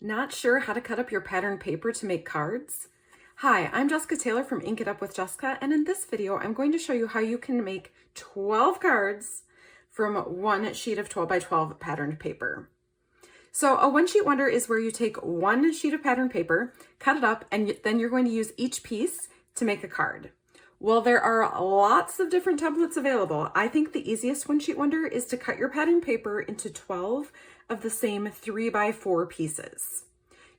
Not sure how to cut up your pattern paper to make cards? Hi, I'm Jessica Taylor from Ink It Up with Jessica, and in this video, I'm going to show you how you can make 12 cards from one sheet of 12 by 12 patterned paper. So a one sheet wonder is where you take one sheet of patterned paper, cut it up, and then you're going to use each piece to make a card. Well, there are lots of different templates available. I think the easiest one sheet wonder is to cut your pattern paper into 12 of the same 3 by 4 pieces.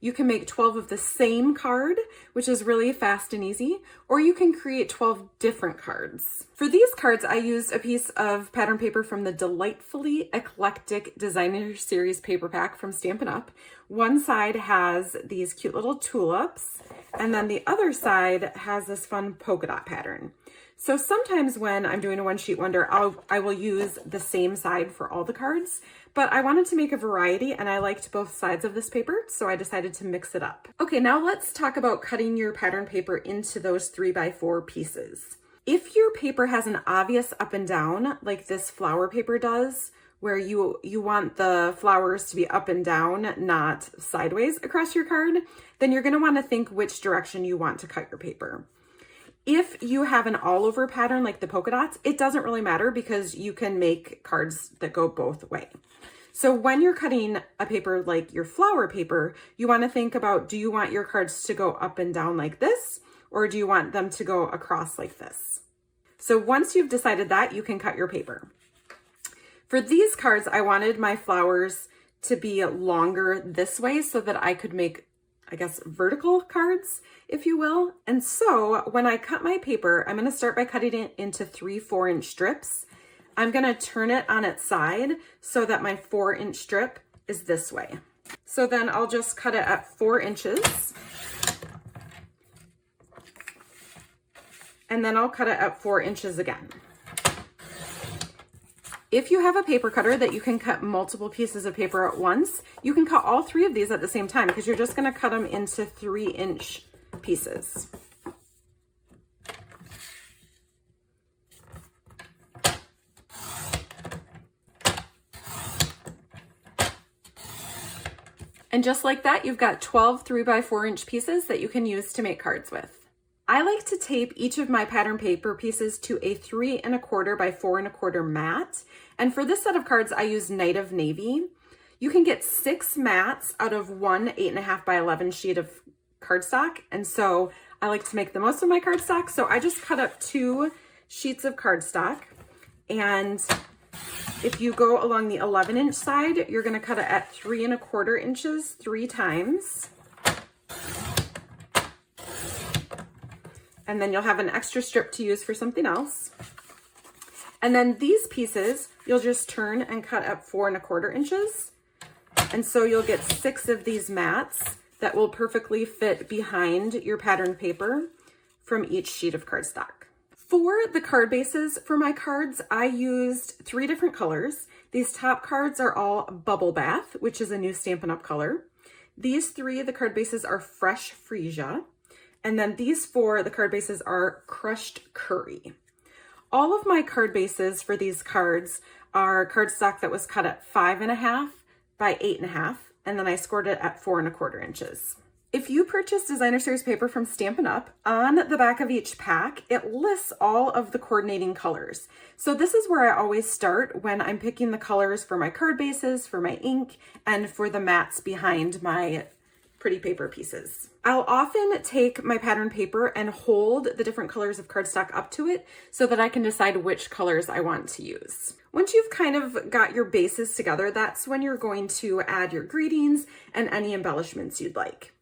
You can make 12 of the same card, which is really fast and easy, or you can create 12 different cards. For these cards, I used a piece of pattern paper from the delightfully eclectic designer series paper pack from Stampin' Up. One side has these cute little tulips, and then the other side has this fun polka dot pattern. So sometimes when I'm doing a one sheet wonder, I will use the same side for all the cards, but I wanted to make a variety and I liked both sides of this paper, so I decided to mix it up. Okay, now let's talk about cutting your pattern paper into those 3 by 4 pieces. If your paper has an obvious up and down, like this flower paper does, where you want the flowers to be up and down, not sideways across your card, then you're gonna wanna think which direction you want to cut your paper. If you have an all over pattern like the polka dots, it doesn't really matter because you can make cards that go both ways. So when you're cutting a paper like your flower paper, you want to think about, do you want your cards to go up and down like this, or do you want them to go across like this? So once you've decided that, you can cut your paper. For these cards, I wanted my flowers to be longer this way so that I could make, I guess, vertical cards, if you will. And so when I cut my paper, I'm going to start by cutting it into 3 4-inch strips. I'm going to turn it on its side so that my 4-inch strip is this way. So then I'll just cut it at 4 inches. And then I'll cut it at 4 inches again. If you have a paper cutter that you can cut multiple pieces of paper at once, you can cut all 3 of these at the same time because you're just going to cut them into 3-inch pieces. And just like that, you've got 12 3 by 4-inch pieces that you can use to make cards with. I like to tape each of my pattern paper pieces to a 3 1/4 by 4 1/4 mat. And for this set of cards, I use Night of Navy. You can get 6 mats out of one 8 1/2 by 11 sheet of cardstock. And so I like to make the most of my cardstock. So I just cut up 2 sheets of cardstock. And if you go along the 11-inch side, you're going to cut it at 3 1/4 inches 3 times. And then you'll have an extra strip to use for something else. And then these pieces, you'll just turn and cut up 4 1/4 inches. And so you'll get 6 of these mats that will perfectly fit behind your pattern paper from each sheet of cardstock. For the card bases for my cards, I used 3 different colors. These top cards are all Bubble Bath, which is a new Stampin' Up color. These 3, the card bases are Fresh Freesia. And then these 4, the card bases are Crushed Curry. All of my card bases for these cards are cardstock that was cut at 5 1/2 by 8 1/2, and then I scored it at 4 1/4 inches. If you purchase designer series paper from Stampin' Up, on the back of each pack, it lists all of the coordinating colors. So this is where I always start when I'm picking the colors for my card bases, for my ink, and for the mats behind my pretty paper pieces. I'll often take my pattern paper and hold the different colors of cardstock up to it so that I can decide which colors I want to use. Once you've kind of got your bases together, that's when you're going to add your greetings and any embellishments you'd like.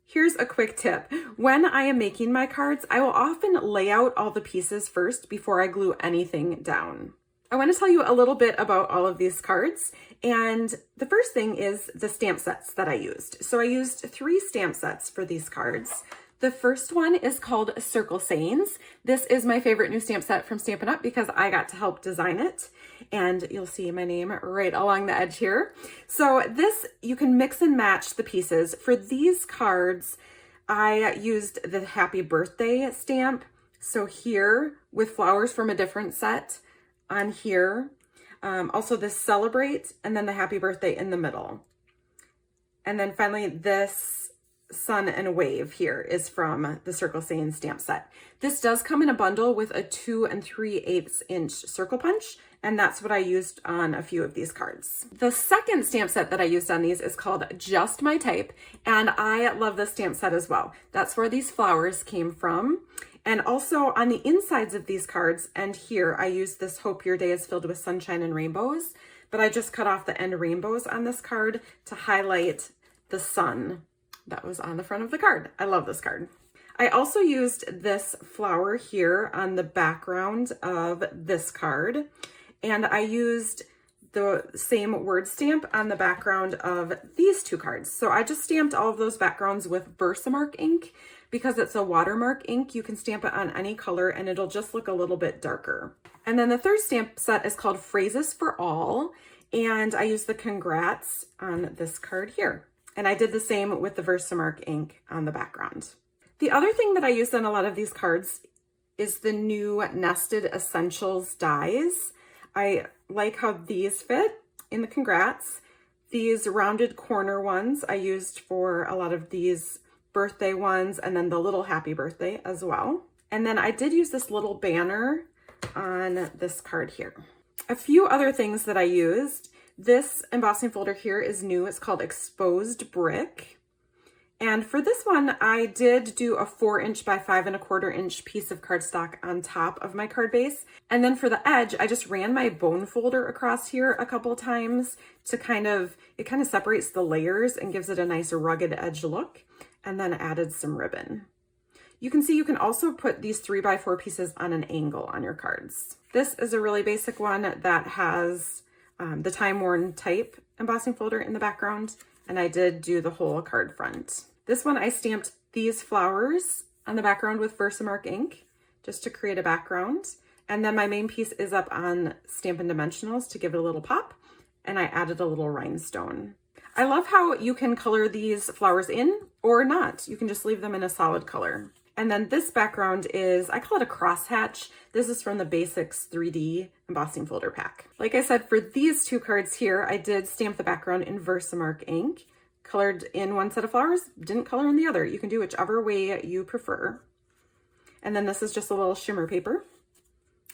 Here's a quick tip. When I am making my cards, I will often lay out all the pieces first before I glue anything down. I want to tell you a little bit about all of these cards. And the first thing is the stamp sets that I used. So I used 3 stamp sets for these cards. The first one is called Circle Sayings. This is my favorite new stamp set from Stampin' Up because I got to help design it. And you'll see my name right along the edge here. So this, you can mix and match the pieces. For these cards, I used the Happy Birthday stamp. So here, with flowers from a different set on here. Also the Celebrate, and then the Happy Birthday in the middle. And then finally, this sun and wave here is from the Circle Saying stamp set. This does come in a bundle with a 2 3/8 inch circle punch, and that's what I used on a few of these cards. The second stamp set that I used on these is called Just My Type, and I love this stamp set as well. That's where these flowers came from. And also on the insides of these cards, and here I used this Hope Your Day is Filled with Sunshine and Rainbows, but I just cut off the end rainbows on this card to highlight the sun that was on the front of the card. I love this card. I also used this flower here on the background of this card, and I used the same word stamp on the background of these two cards. So I just stamped all of those backgrounds with Versamark ink. Because it's a watermark ink, you can stamp it on any color and it'll just look a little bit darker. And then the third stamp set is called Phrases for All, and I used the congrats on this card here. And I did the same with the Versamark ink on the background. The other thing that I used on a lot of these cards is the new Nested Essentials dies. I like how these fit in the congrats. These rounded corner ones I used for a lot of these birthday ones, and then the little happy birthday as well. And then I did use this little banner on this card here. A few other things that I used. This embossing folder here is new. It's called Exposed Brick. And for this one, I did do a 4" by 5 1/4 inch piece of cardstock on top of my card base. And then for the edge, I just ran my bone folder across here a couple times to it kind of separates the layers and gives it a nice rugged edge look, and then added some ribbon. You can see you can also put these 3x4 pieces on an angle on your cards. This is a really basic one that has the time-worn type embossing folder in the background, and I did do the whole card front. This one I stamped these flowers on the background with Versamark ink just to create a background, and then my main piece is up on Stampin' Dimensionals to give it a little pop, and I added a little rhinestone. I love how you can color these flowers in or not. You can just leave them in a solid color. And then this background is, I call it a crosshatch. This is from the Basics 3D embossing folder pack. Like I said, for these two cards here, I did stamp the background in Versamark ink, colored in one set of flowers, didn't color in the other. You can do whichever way you prefer. And then this is just a little shimmer paper.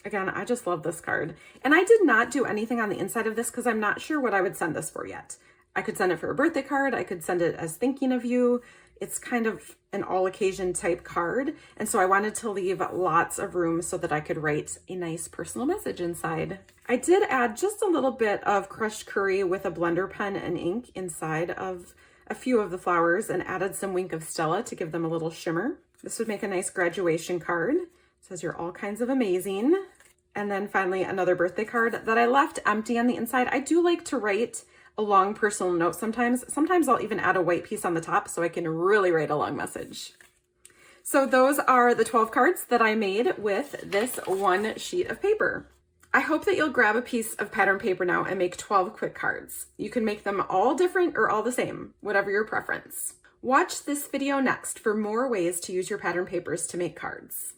Again, I just love this card. And I did not do anything on the inside of this because I'm not sure what I would send this for yet. I could send it for a birthday card. I could send it as thinking of you. It's kind of an all occasion type card. And so I wanted to leave lots of room so that I could write a nice personal message inside. I did add just a little bit of crushed curry with a blender pen and ink inside of a few of the flowers and added some Wink of Stella to give them a little shimmer. This would make a nice graduation card. It says you're all kinds of amazing. And then finally another birthday card that I left empty on the inside. I do like to write a long personal note sometimes. Sometimes I'll even add a white piece on the top so I can really write a long message. So those are the 12 cards that I made with this one sheet of paper. I hope that you'll grab a piece of pattern paper now and make 12 quick cards. You can make them all different or all the same, whatever your preference. Watch this video next for more ways to use your pattern papers to make cards.